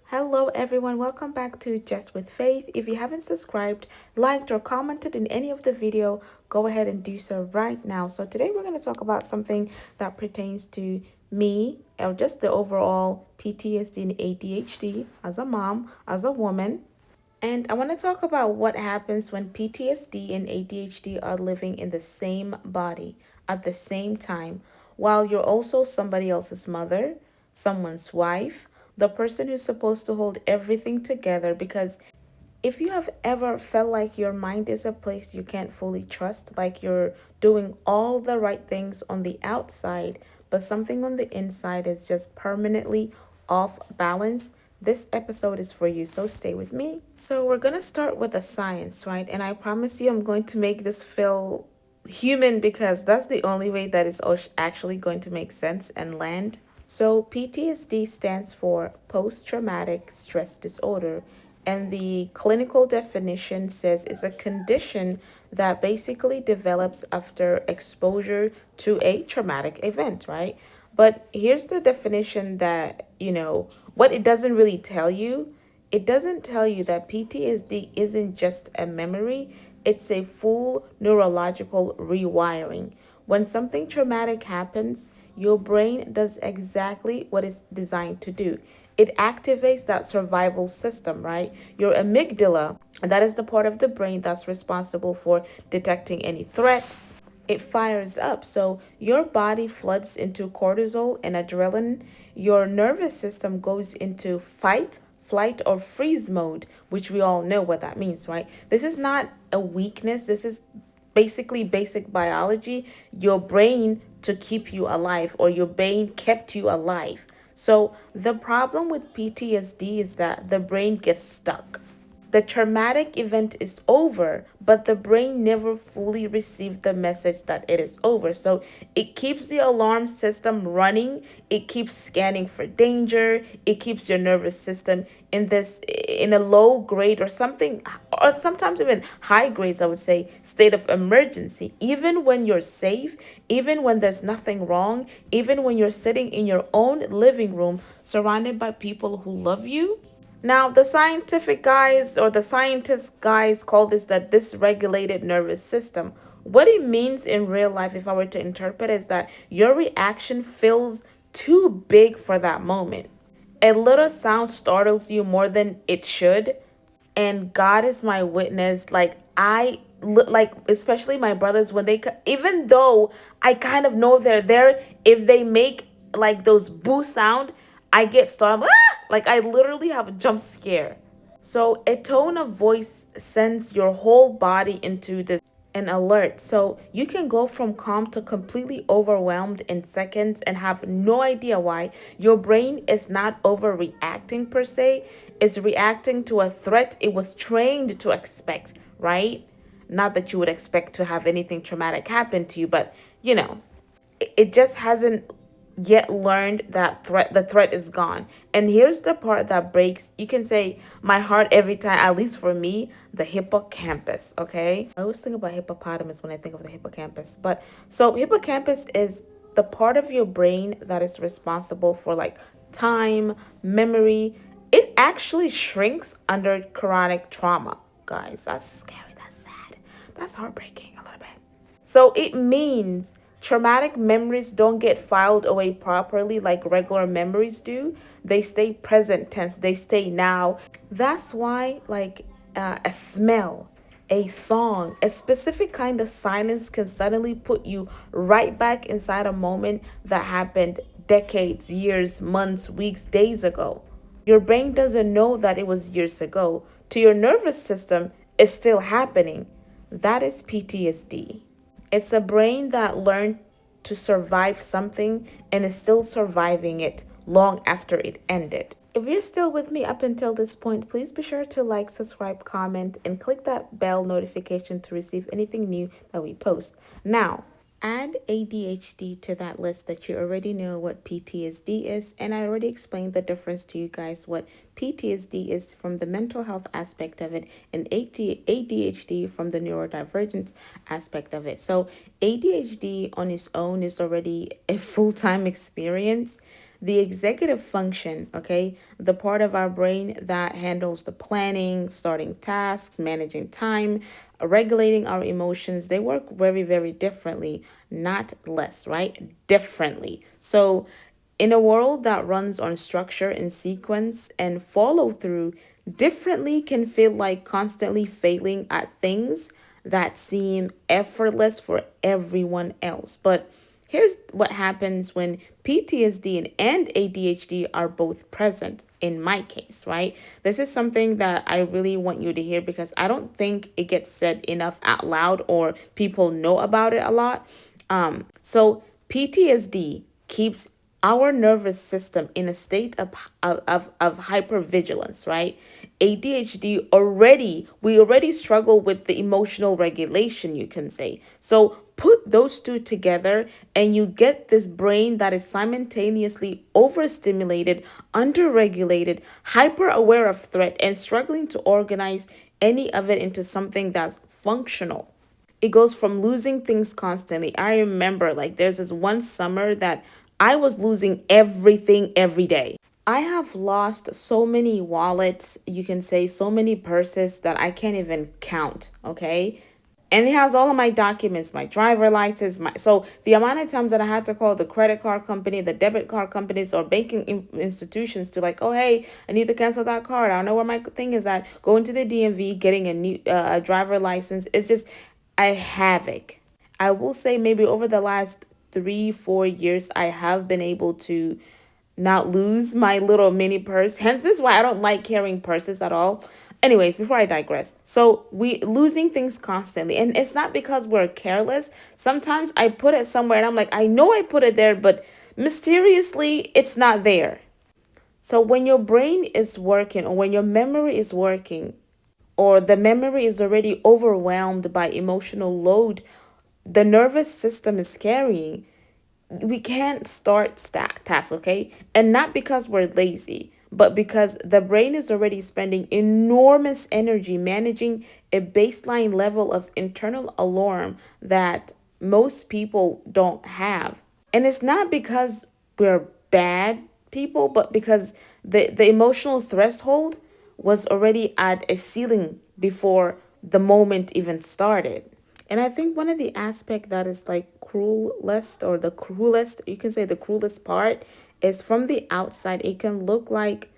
Hello, everyone. Welcome back to Just with Faith. If you haven't subscribed, liked, or commented in any of the video, go ahead and do so right now. So today we're going to talk about something that pertains to me, or just the overall PTSD and ADHD as a mom, as a woman. And I want to talk about what happens when PTSD and ADHD are living in the same body at the same time, while you're also somebody else's mother, someone's wife, the person who's supposed to hold everything together. Because if you have ever felt like your mind is a place you can't fully trust, like you're doing all the right things on the outside, but something on the inside is just permanently off balance, this episode is for you. So stay with me. So we're going to start with the science, right? And I promise you, I'm going to make this feel human because that's the only way that is actually going to make sense and land. So, PTSD stands for post traumatic stress disorder, and the clinical definition says it's a condition that basically develops after exposure to a traumatic event, right? But here's the definition that, what it doesn't really tell you. It doesn't tell you that PTSD isn't just a memory, it's a full neurological rewiring. When something traumatic happens, your brain does exactly what it's designed to do. It activates that survival system, right? Your amygdala, and that is the part of the brain that's responsible for detecting any threats. It fires up. So your body floods into cortisol and adrenaline. Your nervous system goes into fight, flight, or freeze mode, which we all know what that means, right? This is not a weakness. This is basically basic biology. Your brain to keep you alive, or your brain kept you alive. So the problem with PTSD is that the brain gets stuck. The traumatic event is over, but the brain never fully received the message that it is over. So it keeps the alarm system running, it keeps scanning for danger, it keeps your nervous system in a low grade or something, or sometimes even high grades, I would say, state of emergency. Even when you're safe, even when there's nothing wrong, even when you're sitting in your own living room surrounded by people who love you. Now, the scientific guys or the scientist guys call this the dysregulated nervous system. What it means in real life, if I were to interpret, is that your reaction feels too big for that moment. A little sound startles you more than it should. And God is my witness. Like, like, especially my brothers, when even though I kind of know they're there, if they make like those boo sound, I get startled. Ah! Like, I literally have a jump scare. So a tone of voice sends your whole body into this an alert. So you can go from calm to completely overwhelmed in seconds and have no idea why. Your brain is not overreacting per se, it's reacting to a threat it was trained to expect, right? Not that you would expect to have anything traumatic happen to you, but it just hasn't yet learned that the threat is gone. And here's the part that breaks, you can say, my heart every time, at least for me, the hippocampus. Okay, I always think about hippopotamus when I think of the hippocampus. But so hippocampus is the part of your brain that is responsible for like time, memory. It actually shrinks under chronic trauma. Guys, that's scary, that's sad, that's heartbreaking a little bit. So it means traumatic memories don't get filed away properly like regular memories do. They stay present tense, they stay now. That's why, like, a smell, a song, a specific kind of silence can suddenly put you right back inside a moment that happened decades, years, months, weeks, days ago. Your brain doesn't know that it was years ago. To your nervous system, it's still happening. That is PTSD. It's a brain that learned to survive something and is still surviving it long after it ended. If you're still with me up until this point, please be sure to like, subscribe, comment, and click that bell notification to receive anything new that we post. Now, add ADHD to that list that you already know what PTSD is, and I already explained the difference to you guys what PTSD is from the mental health aspect of it, and ADHD from the neurodivergent aspect of it. So ADHD on its own is already a full-time experience. The executive function, okay, the part of our brain that handles the planning, starting tasks, managing time, regulating our emotions, they work very, very differently, not less, right? Differently. So, in a world that runs on structure and sequence and follow through, differently can feel like constantly failing at things that seem effortless for everyone else. But here's what happens when PTSD and ADHD are both present in my case, right? This is something that I really want you to hear because I don't think it gets said enough out loud or people know about it a lot. So PTSD keeps our nervous system in a state of hypervigilance, right? ADHD we already struggle with the emotional regulation, you can say. So put those two together and you get this brain that is simultaneously overstimulated, underregulated, hyper aware of threat, and struggling to organize any of it into something that's functional. It goes from losing things constantly. I remember like there's this one summer that I was losing everything every day. I have lost so many wallets, you can say so many purses that I can't even count, okay? And it has all of my documents, my driver license, my so the amount of times that I had to call the credit card company, the debit card companies, or banking institutions to like, oh hey, I need to cancel that card. I don't know where my thing is at. Going to the DMV, getting a new driver license. It's just a havoc. I will say maybe over the last 3 4 years, I have been able to not lose my little mini purse. Hence, this is why I don't like carrying purses at all. Anyways, before I digress, so we losing things constantly, and it's not because we're careless. Sometimes I put it somewhere, and I'm like, I know I put it there, but mysteriously, it's not there. So when your brain is working, or when your memory is working, or the memory is already overwhelmed by emotional load the nervous system is carrying, we can't start tasks, okay? And not because we're lazy, but because the brain is already spending enormous energy managing a baseline level of internal alarm that most people don't have. And it's not because we're bad people, but because the emotional threshold was already at a ceiling before the moment even started. And I think one of the aspect that is like cruelest or the cruelest, you can say the cruelest part is from the outside, it can look like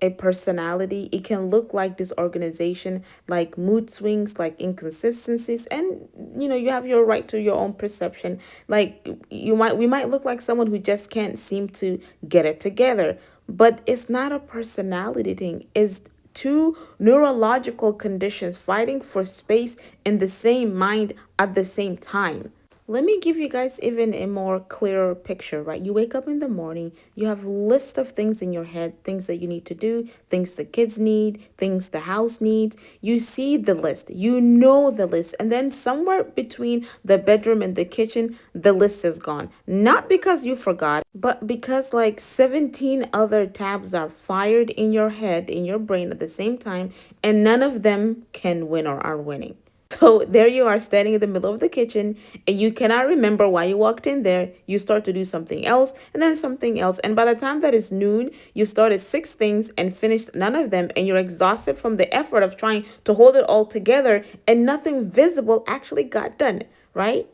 a personality. It can look like disorganization, like mood swings, like inconsistencies, and you have your right to your own perception. Like we might look like someone who just can't seem to get it together, but it's not a personality thing. It's two neurological conditions fighting for space in the same mind at the same time. Let me give you guys even a more clearer picture, right? You wake up in the morning, you have a list of things in your head, things that you need to do, things the kids need, things the house needs. You see the list, you know the list, and then somewhere between the bedroom and the kitchen, the list is gone. Not because you forgot, but because like 17 other tabs are fired in your head, in your brain at the same time, and none of them can win or are winning. So there you are standing in the middle of the kitchen and you cannot remember why you walked in there. You start to do something else and then something else. And by the time that is noon, you started 6 things and finished none of them. And you're exhausted from the effort of trying to hold it all together and nothing visible actually got done, right?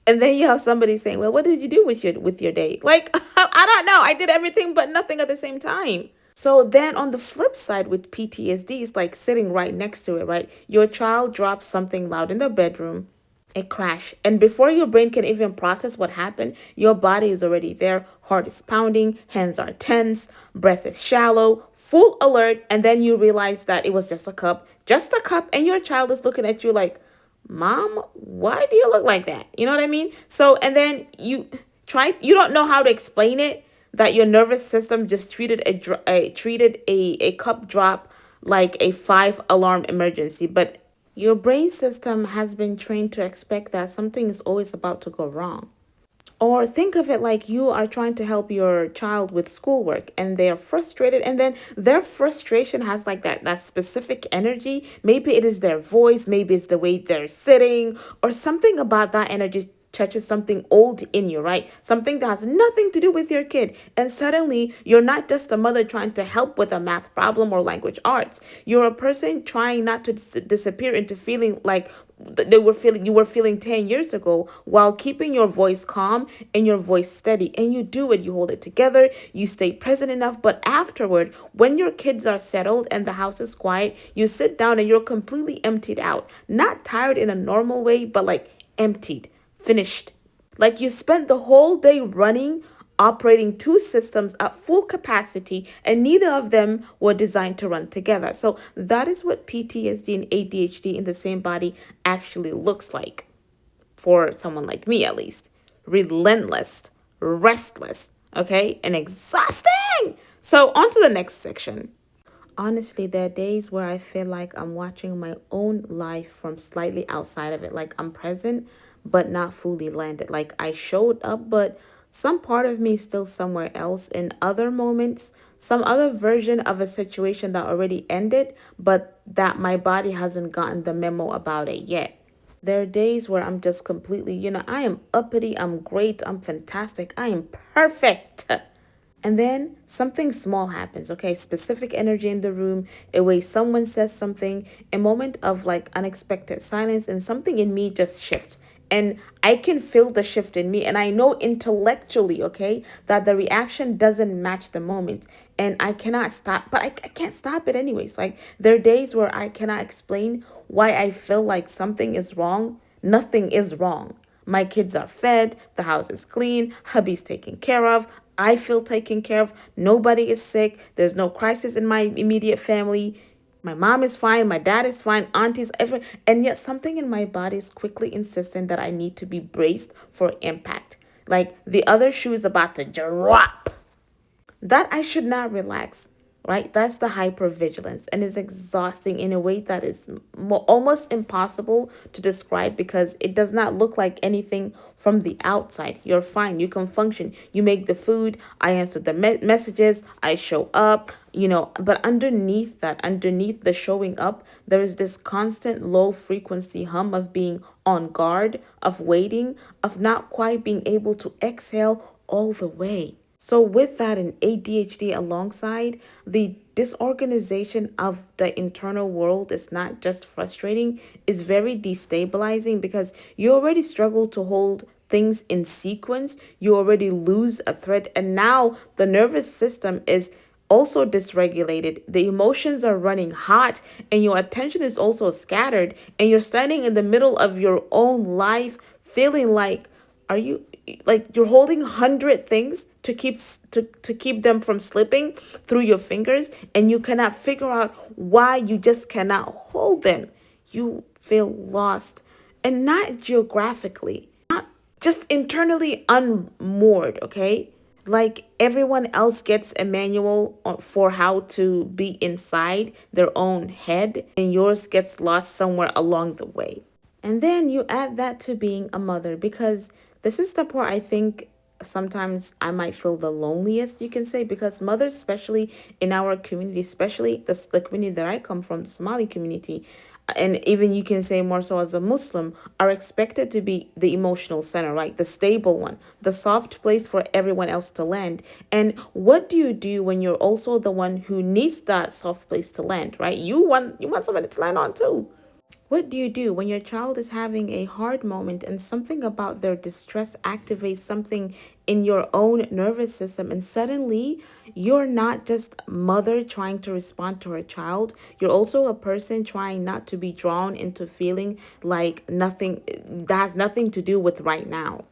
And then you have somebody saying, well, what did you do with your day? Like, I don't know. I did everything but nothing at the same time. So then on the flip side with PTSD, it's like sitting right next to it, right? Your child drops something loud in the bedroom, a crash. And before your brain can even process what happened, your body is already there. Heart is pounding, hands are tense, breath is shallow, full alert. And then you realize that it was just a cup. And your child is looking at you like, Mom, why do you look like that? You know what I mean? So, and then you don't know how to explain it that your nervous system just treated a cup drop like a 5 alarm emergency, but your brain system has been trained to expect that something is always about to go wrong. Or think of it like you are trying to help your child with schoolwork and they're frustrated, and then their frustration has like that specific energy. Maybe it is their voice, maybe it's the way they're sitting, or something about that energy touches something old in you, right? Something that has nothing to do with your kid. And suddenly you're not just a mother trying to help with a math problem or language arts. You're a person trying not to disappear into feeling like you were feeling 10 years ago, while keeping your voice calm and your voice steady. And you do it, you hold it together, you stay present enough. But afterward, when your kids are settled and the house is quiet, you sit down and you're completely emptied out. Not tired in a normal way, but like emptied, finished. Like you spent the whole day running, operating two systems at full capacity, and neither of them were designed to run together. So that is what PTSD and ADHD in the same body actually looks like, for someone like me at least. Relentless, restless, okay, and exhausting. So on to the next section. Honestly, there are days where I feel like I'm watching my own life from slightly outside of it. Like I'm present, but not fully landed. Like I showed up, but some part of me is still somewhere else. In other moments, some other version of a situation that already ended, but that my body hasn't gotten the memo about it yet. There are days where I'm just completely, I am uppity, I'm great, I'm fantastic, I am perfect. And then something small happens, okay? Specific energy in the room, a way someone says something, a moment of like unexpected silence, and something in me just shifts. And I can feel the shift in me. And I know intellectually, okay, that the reaction doesn't match the moment. And I cannot stop, but I can't stop it anyways. Like there are days where I cannot explain why I feel like something is wrong. Nothing is wrong. My kids are fed, the house is clean, hubby's taken care of, I feel taken care of, nobody is sick, there's no crisis in my immediate family. My mom is fine, my dad is fine, aunties, everyone. And yet something in my body is quickly insisting that I need to be braced for impact. Like the other shoe is about to drop. That I should not relax, right? That's the hypervigilance, and it's exhausting in a way that is almost impossible to describe, because it does not look like anything from the outside. You're fine, you can function, you make the food, I answer the messages, I show up, but underneath that, underneath the showing up, there is this constant low frequency hum of being on guard, of waiting, of not quite being able to exhale all the way. So with that, in ADHD alongside, the disorganization of the internal world is not just frustrating, it's very destabilizing, because you already struggle to hold things in sequence, you already lose a thread, and now the nervous system is also dysregulated. The emotions are running hot, and your attention is also scattered, and you're standing in the middle of your own life feeling like, are you, like you're holding 100 things to keep them from slipping through your fingers, and you cannot figure out why you just cannot hold them. You feel lost, and not geographically, not just internally unmoored, okay? Like everyone else gets a manual for how to be inside their own head, and yours gets lost somewhere along the way. And then you add that to being a mother, because this is the part I think sometimes I might feel the loneliest, you can say, because mothers, especially in our community, especially the community that I come from, the Somali community, and even you can say more so as a Muslim, are expected to be the emotional center, right? The stable one, the soft place for everyone else to land. And what do you do when you're also the one who needs that soft place to land, right? You want somebody to land on too. What do you do when your child is having a hard moment and something about their distress activates something in your own nervous system, and suddenly you're not just mother trying to respond to her child, you're also a person trying not to be drawn into feeling like nothing that has nothing to do with right now.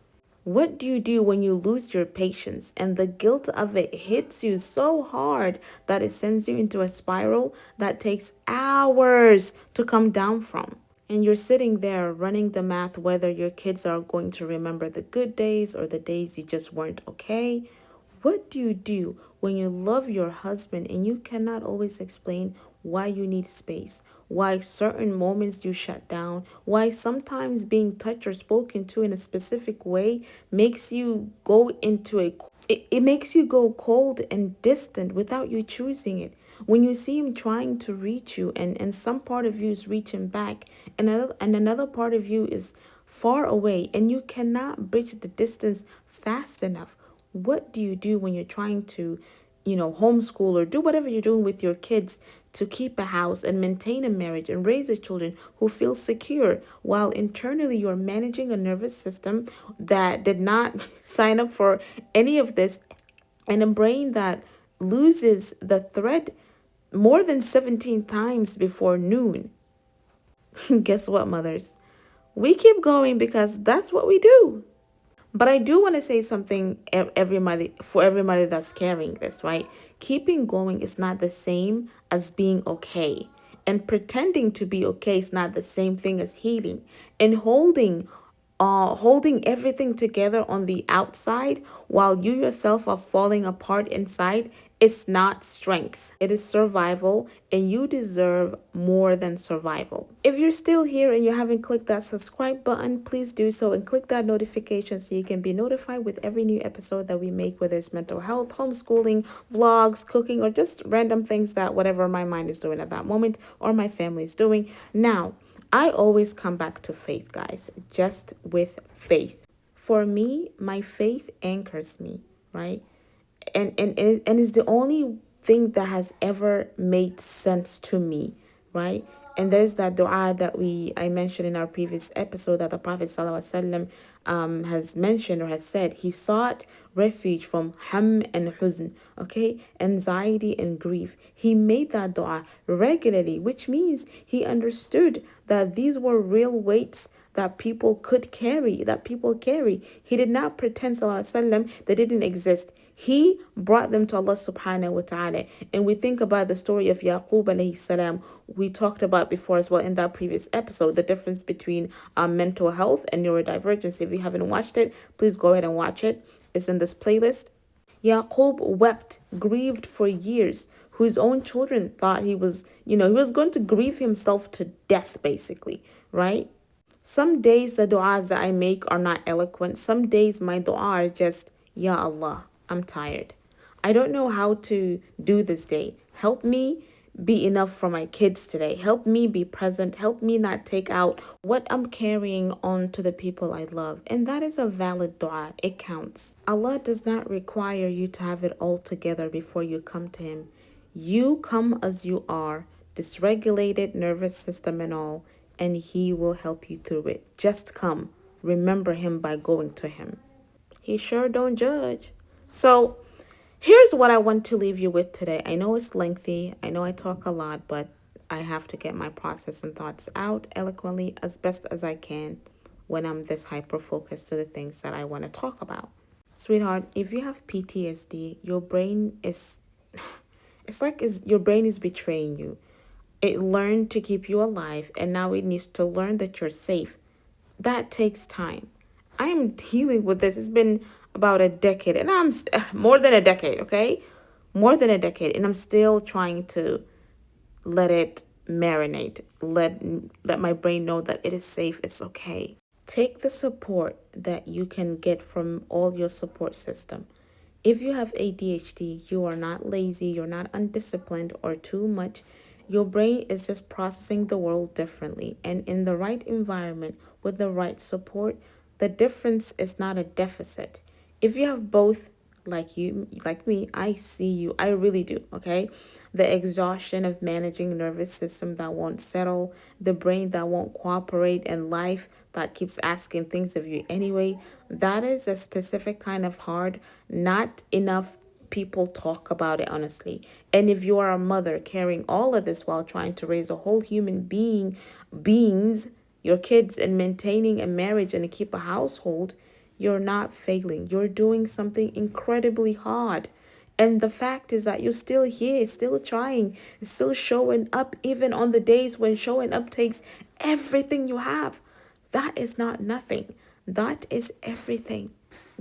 What do you do when you lose your patience and the guilt of it hits you so hard that it sends you into a spiral that takes hours to come down from? And you're sitting there running the math whether your kids are going to remember the good days or the days you just weren't okay. What do you do when you love your husband and you cannot always explain why you need space, why certain moments you shut down, why sometimes being touched or spoken to in a specific way makes you go into it makes you go cold and distant without you choosing it. When you see him trying to reach you, and some part of you is reaching back, and another part of you is far away and you cannot bridge the distance fast enough, what do you do when you're trying to, homeschool or do whatever you're doing with your kids to keep a house and maintain a marriage and raise the children who feel secure while internally you're managing a nervous system that did not sign up for any of this, and a brain that loses the thread more than 17 times before noon? Guess what, mothers? We keep going because that's what we do. But I do want to say something for every mother that's carrying this, right? Keeping going is not the same as being okay. And pretending to be okay is not the same thing as healing. And holding everything together on the outside while you yourself are falling apart inside, it's not strength. It is survival, and you deserve more than survival. If you're still here and you haven't clicked that subscribe button, please do so and click that notification so you can be notified with every new episode that we make, whether it's mental health, homeschooling, vlogs, cooking, or just random things that whatever my mind is doing at that moment or my family is doing. Now, I always come back to faith, guys, just with faith. For me, my faith anchors me, right? And is the only thing that has ever made sense to me, right? And there's that dua that I mentioned in our previous episode that the Prophet ﷺ has mentioned or has said. He sought refuge from ham and huzn, okay, anxiety and grief. He made that dua regularly, which means he understood that these were real weights that people could carry, that people carry. He did not pretend, sallallahu alaihi wasallam, they didn't exist. He brought them to Allah subhanahu wa ta'ala. And we think about the story of Yaqub alayhi salam. We talked about before as well in that previous episode, the difference between mental health and neurodivergence. If you haven't watched it, please go ahead and watch it. It's in this playlist. Yaqub wept, grieved for years, whose own children thought he was going to grieve himself to death, basically, right? Some days the du'as that I make are not eloquent. Some days my du'a is just, Ya Allah, I'm tired. I don't know how to do this day. Help me be enough for my kids today. Help me be present. Help me not take out what I'm carrying on to the people I love. And that is a valid dua. It counts. Allah does not require you to have it all together before you come to Him. You come as you are, dysregulated nervous system and all, and He will help you through it. Just come. Remember Him by going to Him. He sure don't judge. So here's what I want to leave you with today. I know it's lengthy. I know I talk a lot, but I have to get my process and thoughts out eloquently as best as I can when I'm this hyper-focused to the things that I want to talk about. Sweetheart, if you have PTSD, your brain is... your brain is betraying you. It learned to keep you alive, and now it needs to learn that you're safe. That takes time. I am dealing with this. It's been about a decade, and I'm more than a decade, okay? More than a decade, and I'm still trying to let it marinate. Let my brain know that it is safe. It's okay. Take the support that you can get from all your support system. If you have ADHD, you are not lazy, you're not undisciplined or too much. Your brain is just processing the world differently. And in the right environment, with the right support, the difference is not a deficit. If you have both, like me, I see you. I really do, okay? The exhaustion of managing nervous system that won't settle, the brain that won't cooperate, and life that keeps asking things of you anyway. That is a specific kind of hard. Not enough people talk about it, honestly. And if you are a mother carrying all of this while trying to raise a whole beings, your kids, and maintaining a marriage and to keep a household, you're not failing. You're doing something incredibly hard. And the fact is that you're still here, still trying, still showing up, even on the days when showing up takes everything you have. That is not nothing. That is everything.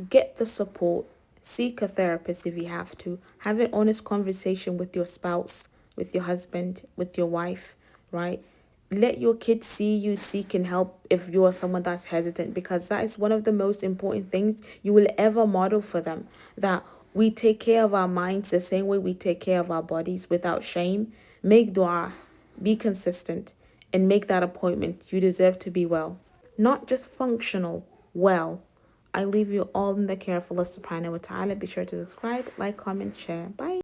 Get the support. Seek a therapist if you have to. Have an honest conversation with your spouse, with your husband, with your wife, right? Let your kids see you seeking help if you are someone that's hesitant, because that is one of the most important things you will ever model for them. That we take care of our minds the same way we take care of our bodies without shame. Make dua, be consistent, and make that appointment. You deserve to be well. not just functional well. I leave you all in the care of Allah subhanahu wa ta'ala. Be sure to subscribe, like, comment, share. Bye.